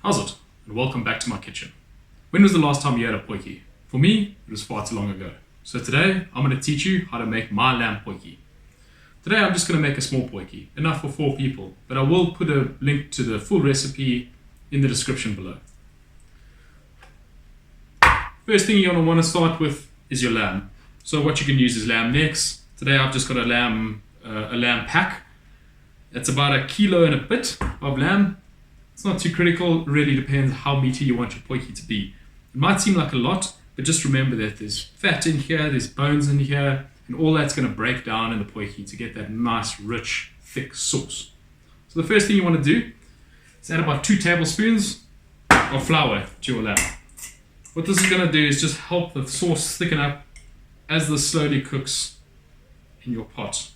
How's it? And welcome back to my kitchen. When was the last time you had a potjie? For me, it was far too long ago. So today, I'm going to teach you how to make my lamb potjie. Today I'm just going to make a small potjie, enough for 4 people, but I will put a link to the full recipe in the description below. First thing you're going to want to start with is your lamb. So what you can use is lamb necks. Today I've just got a lamb pack. It's about 1 kilo and a bit of lamb. It's not too critical, it really depends how meaty you want your potjie to be. It might seem like a lot, but just remember that there's fat in here, there's bones in here, and all that's going to break down in the potjie to get that nice, rich, thick sauce. So the first thing you want to do is add about 2 tablespoons of flour to your lamb. What this is going to do is just help the sauce thicken up as this slowly cooks in your pot.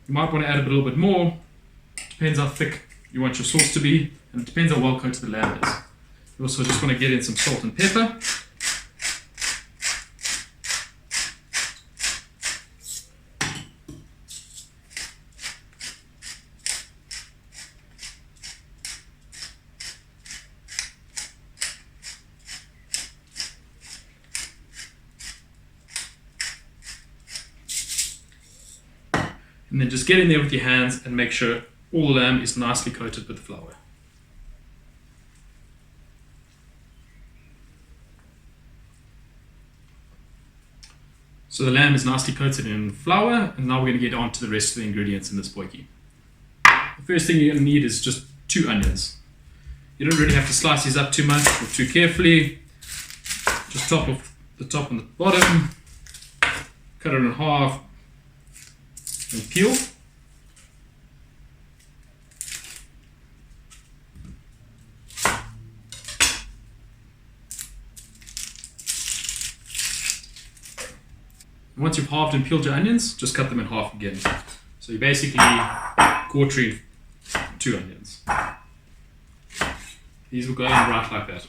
You might want to add a little bit more. Depends how thick you want your sauce to be, and it depends how well coated the lamb is. You also just want to get in some salt and pepper. And then just get in there with your hands and make sure all the lamb is nicely coated with the flour. So the lamb is nicely coated in flour, and now we're going to get on to the rest of the ingredients in this potjie. The first thing you're going to need is just 2 onions. You don't really have to slice these up too much or too carefully. Just top off the top and the bottom, cut it in half, and peel. Once you've halved and peeled your onions, just cut them in half again. So you're basically quartering 2 onions. These will go in right like that.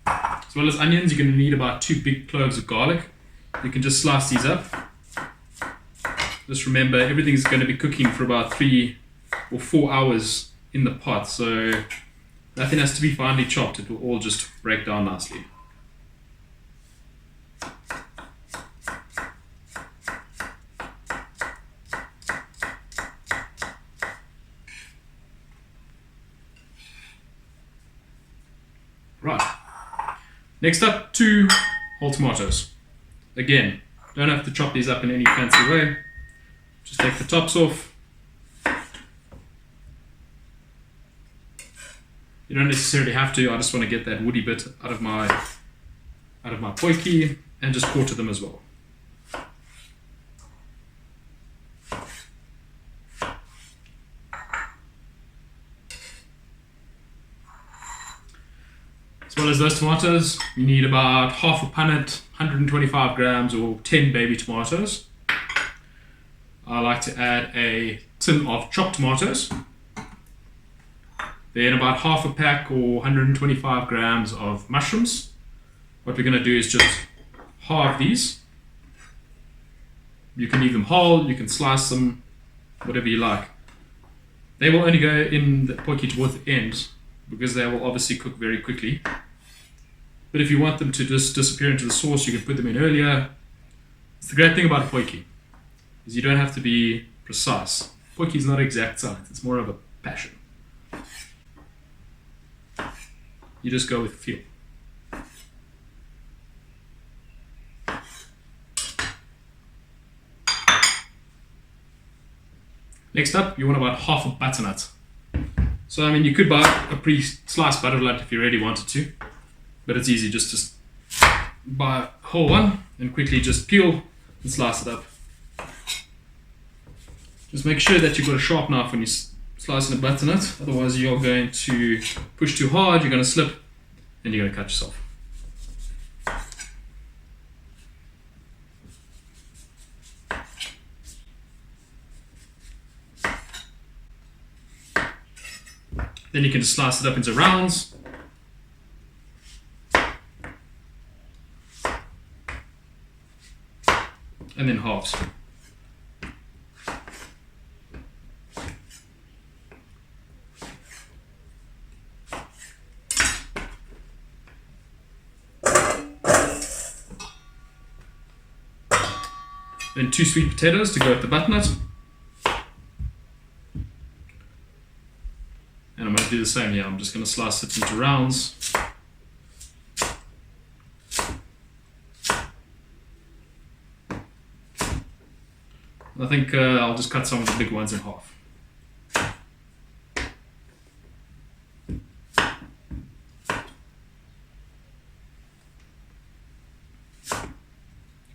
As well as onions, you're going to need about 2 big cloves of garlic. You can just slice these up. Just remember, everything's going to be cooking for about 3 or 4 hours in the pot, so nothing has to be finely chopped. It will all just break down nicely. Right. Next up, 2 whole tomatoes. Again, don't have to chop these up in any fancy way. Just take the tops off. You don't necessarily have to. I just want to get that woody bit out of my potjie, and just quarter them as well. As well as those tomatoes, you need about half a punnet, 125 grams, or 10 baby tomatoes. I like to add a tin of chopped tomatoes. Then about half a pack or 125 grams of mushrooms. What we're going to do is just halve these. You can leave them whole, you can slice them, whatever you like. They will only go in the potjie towards the end because they will obviously cook very quickly. But if you want them to just disappear into the sauce, you can put them in earlier. It's the great thing about a potjie, is you don't have to be precise. Potjie is not exact science, it's more of a passion. You just go with feel. Next up, you want about half a butternut. So I mean, you could buy a pre-sliced butternut if you really wanted to, but it's easy just to buy a whole one and quickly just peel and slice it up. Just make sure that you've got a sharp knife when you're slicing a butternut, otherwise you're going to push too hard, you're going to slip, and you're going to cut yourself. Then you can just slice it up into rounds. And then halves. Then 2 sweet potatoes to go with the butternut. And I'm going to do the same here. I'm just going to slice it into rounds. I think I'll just cut some of the big ones in half.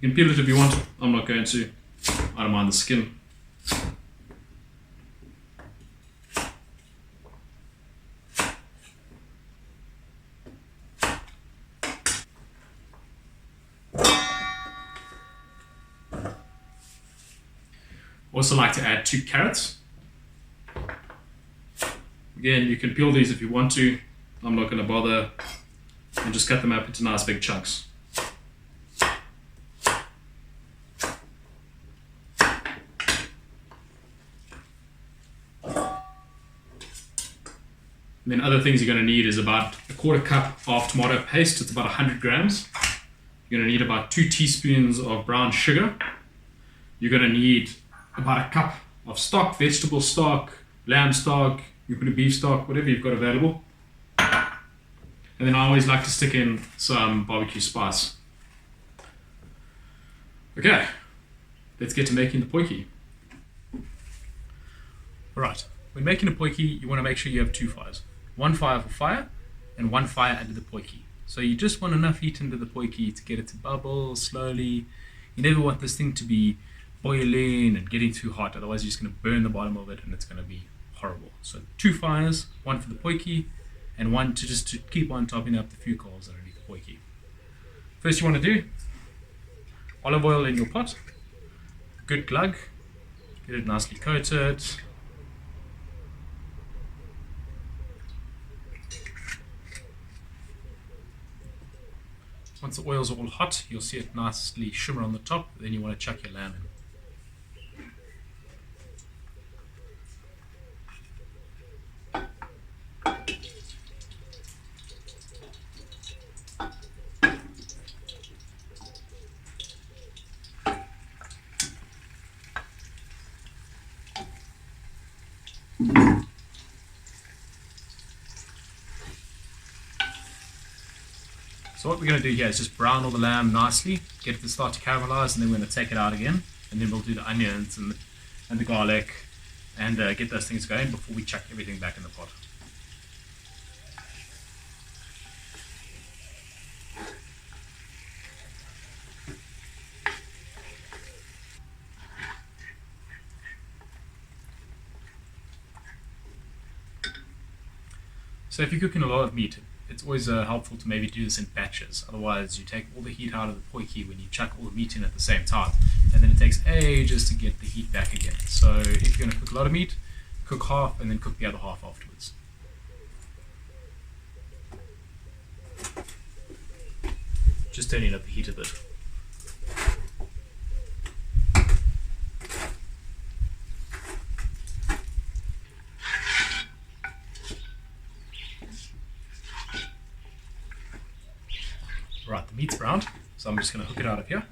You can peel it if you want. I'm not going to. I don't mind the skin. Also like to add 2 carrots. Again, you can peel these if you want to. I'm not going to bother. And just cut them up into nice big chunks. And then other things you're going to need is about a 1/4 cup of tomato paste. It's about 100 grams. You're going to need about 2 teaspoons of brown sugar. You're going to need about a cup of stock, vegetable stock, lamb stock, you put a beef stock, whatever you've got available. And then I always like to stick in some barbecue spice. Okay, let's get to making the potjie. Alright, when making a potjie, you want to make sure you have 2 fires. 1 fire for fire, and 1 fire under the potjie. So you just want enough heat under the potjie to get it to bubble slowly. You never want this thing to be boiling and getting too hot, otherwise you're just going to burn the bottom of it and it's going to be horrible. So 2 fires, 1 for the potjie, and 1 to keep on topping up the few coals underneath the potjie. First you want to do olive oil in your pot, good glug, get it nicely coated. Once the oils are all hot, you'll see it nicely shimmer on the top, then you want to chuck your lamb in. So what we're going to do here is just brown all the lamb nicely, get it to start to caramelize, and then we're going to take it out again, and then we'll do the onions and the garlic and get those things going before we chuck everything back in the pot. So if you're cooking a lot of meat, it's always helpful to maybe do this in batches. Otherwise, you take all the heat out of the potjie when you chuck all the meat in at the same time, and then it takes ages to get the heat back again. So if you're going to cook a lot of meat, cook half and then cook the other half afterwards. Just turning up the heat a bit. Right, the meat's browned, so I'm just going to hook it out of here.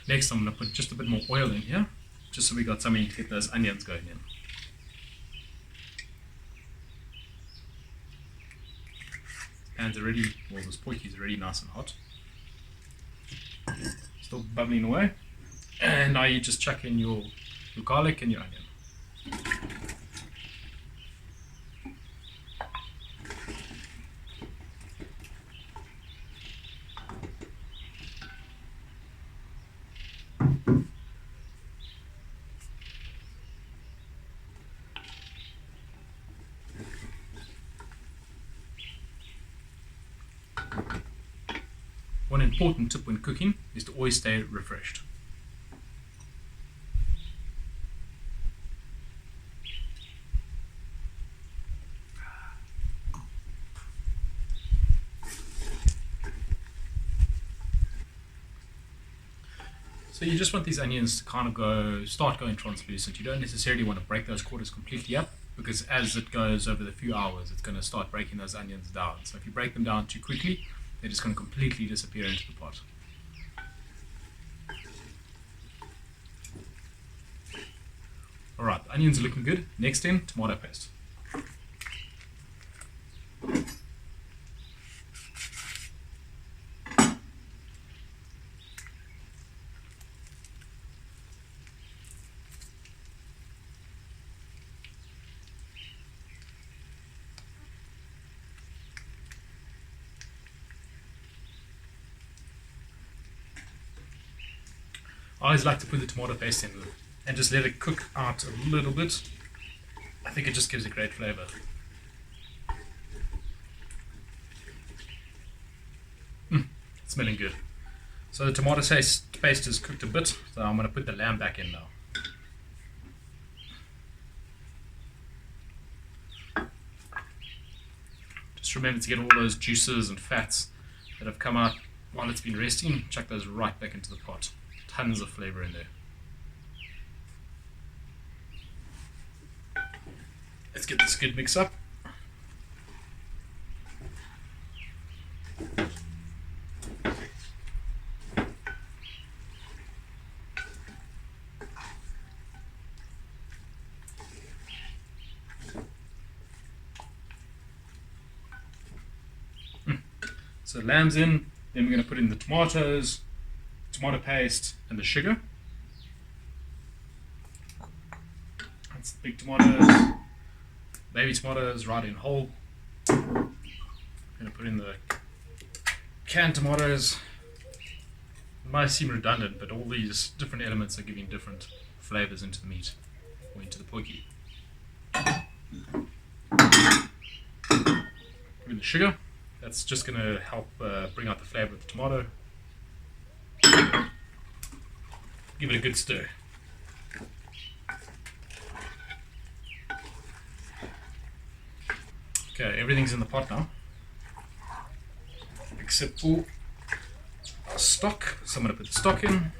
Next, I'm going to put just a bit more oil in here, just so we got something to get those onions going in. Pan's already, well, this potjie is already nice and hot. Still bubbling away. And now you just chuck in your garlic and your onion. One important tip when cooking is to always stay refreshed. So you just want these onions to kind of start going translucent. You don't necessarily want to break those quarters completely up, because as it goes over the few hours, it's going to start breaking those onions down. So if you break them down too quickly, they're just going to completely disappear into the pot. Alright, the onions are looking good. Next in, tomato paste. I always like to put the tomato paste in and just let it cook out a little bit. I think it just gives a great flavor. It's smelling good. So the tomato paste is cooked a bit, so I'm going to put the lamb back in now. Just remember to get all those juices and fats that have come out while it's been resting, chuck those right back into the pot. Tons of flavor in there. Let's get this good mix up. So lamb's in, then we're going to put in the tomatoes, tomato paste, and the sugar. That's the big tomatoes, baby tomatoes right in whole. I'm going to put in the canned tomatoes. It might seem redundant, but all these different elements are giving different flavors into the meat or into the potjie. Put in the sugar. That's just going to help bring out the flavor of the tomato. Give it a good stir. Okay, everything's in the pot now, except for our stock. So I'm going to put the stock in.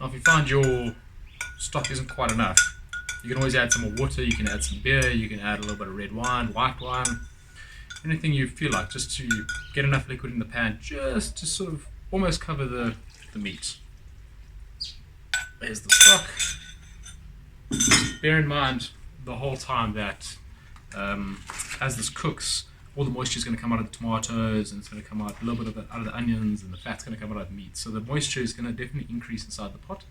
Now if you find your stock isn't quite enough, you can always add some more water, you can add some beer, you can add a little bit of red wine, white wine, anything you feel like, just to get enough liquid in the pan, just to sort of almost cover the meat. There's the stock. Just bear in mind the whole time that as this cooks, all the moisture is going to come out of the tomatoes, and it's going to come out a little bit of it out of the onions, and the fat's going to come out of the meat. So the moisture is going to definitely increase inside the pot.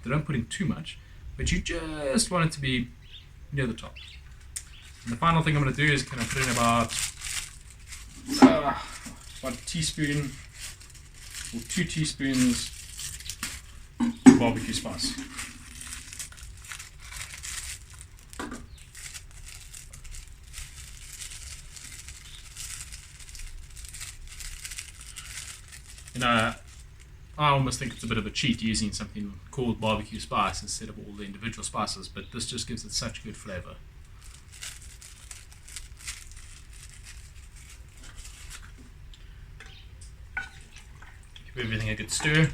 They don't put in too much, but you just want it to be near the top. And the final thing I'm going to do is kind of put in about a teaspoon or 2 teaspoons of barbecue spice. You know, I almost think it's a bit of a cheat using something called barbecue spice instead of all the individual spices, but this just gives it such good flavor. Give everything a good stir.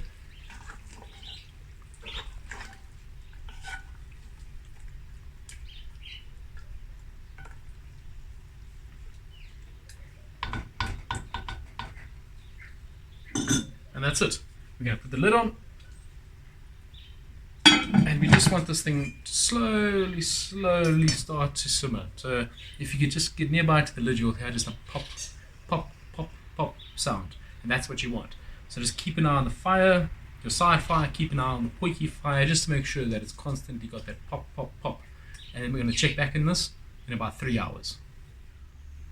And that's it. We're going to put the lid on, and we just want this thing to slowly start to simmer. So if you could just get nearby to the lid, you'll hear just a pop, pop, pop, pop sound, and that's what you want. So just keep an eye on the fire, your side fire, keep an eye on the potjie fire, just to make sure that it's constantly got that pop, pop, pop. And then we're going to check back in this in about 3 hours.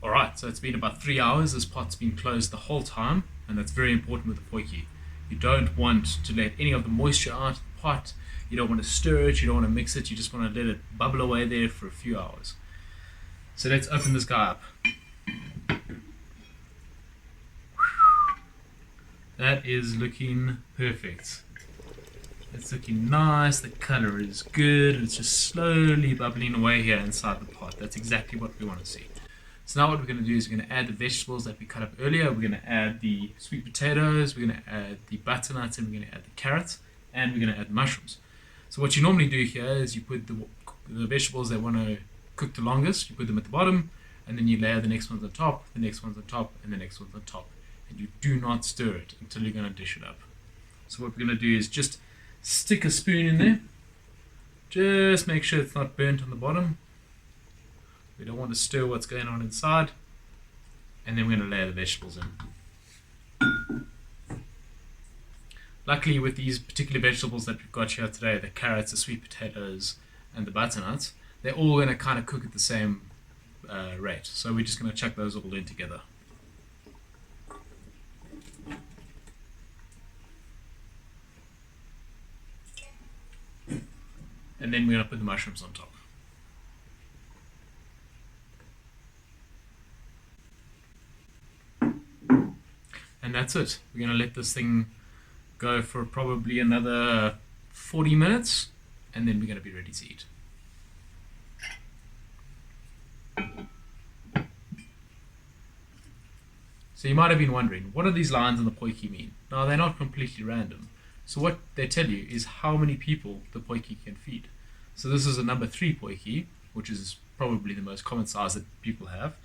Alright, so it's been about 3 hours. This pot's been closed the whole time, and that's very important with the potjie. You don't want to let any of the moisture out of the pot. You don't want to stir it, you don't want to mix it, you just want to let it bubble away there for a few hours. So let's open this guy up. That is looking perfect. It's looking nice, the color is good, it's just slowly bubbling away here inside the pot. That's exactly what we want to see. So now what we're going to do is we're going to add the vegetables that we cut up earlier. We're going to add the sweet potatoes, we're going to add the butternuts, and we're going to add the carrots, and we're going to add the mushrooms. So what you normally do here is you put the vegetables that want to cook the longest, you put them at the bottom, and then you layer the next ones on top, the next ones on top, and the next ones on top. And you do not stir it until you're going to dish it up. So what we're going to do is just stick a spoon in there. Just make sure it's not burnt on the bottom. We don't want to stir what's going on inside. And then we're going to layer the vegetables in. Luckily, with these particular vegetables that we've got here today, the carrots, the sweet potatoes, and the butternuts, they're all going to kind of cook at the same rate. So we're just going to chuck those all in together. And then we're going to put the mushrooms on top. And that's it. We're going to let this thing go for probably another 40 minutes, and then we're going to be ready to eat. So you might have been wondering, what do these lines on the potjie mean? Now, they're not completely random. So what they tell you is how many people the potjie can feed. So this is a number 3 potjie, which is probably the most common size that people have.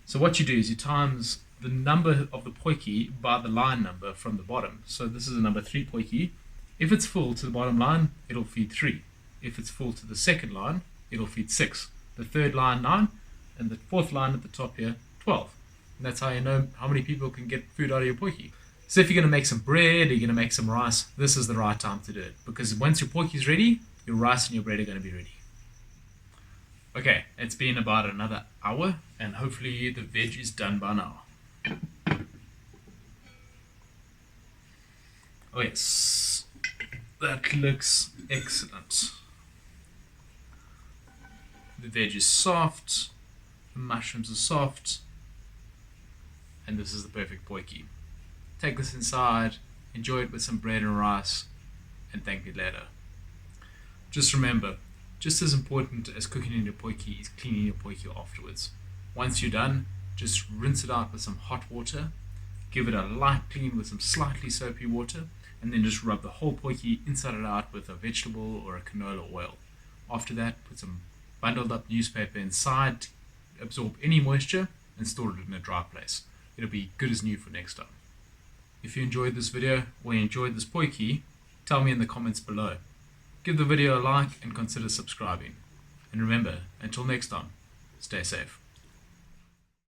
So what you do is you times the number of the potjie by the line number from the bottom. So this is a number 3 potjie. If it's full to the bottom line, it'll feed 3. If it's full to the second line, it'll feed 6. The third line, 9. And the fourth line at the top here, 12. And that's how you know how many people can get food out of your potjie. So if you're going to make some bread or you're going to make some rice, this is the right time to do it. Because once your potjie is ready, your rice and your bread are going to be ready. Okay, it's been about another hour, and hopefully the veg is done by now. Oh yes, that looks excellent. The veg is soft, the mushrooms are soft, and this is the perfect potjie. Take this inside, enjoy it with some bread and rice, and thank me later. Just remember, just as important as cooking in your potjie is cleaning your potjie afterwards. Once you're done, just rinse it out with some hot water, give it a light clean with some slightly soapy water, and then just rub the whole potjie inside and out with a vegetable or a canola oil. After that, put some bundled up newspaper inside to absorb any moisture and store it in a dry place. It'll be good as new for next time. If you enjoyed this video or you enjoyed this potjie, tell me in the comments below. Give the video a like and consider subscribing. And remember, until next time, stay safe.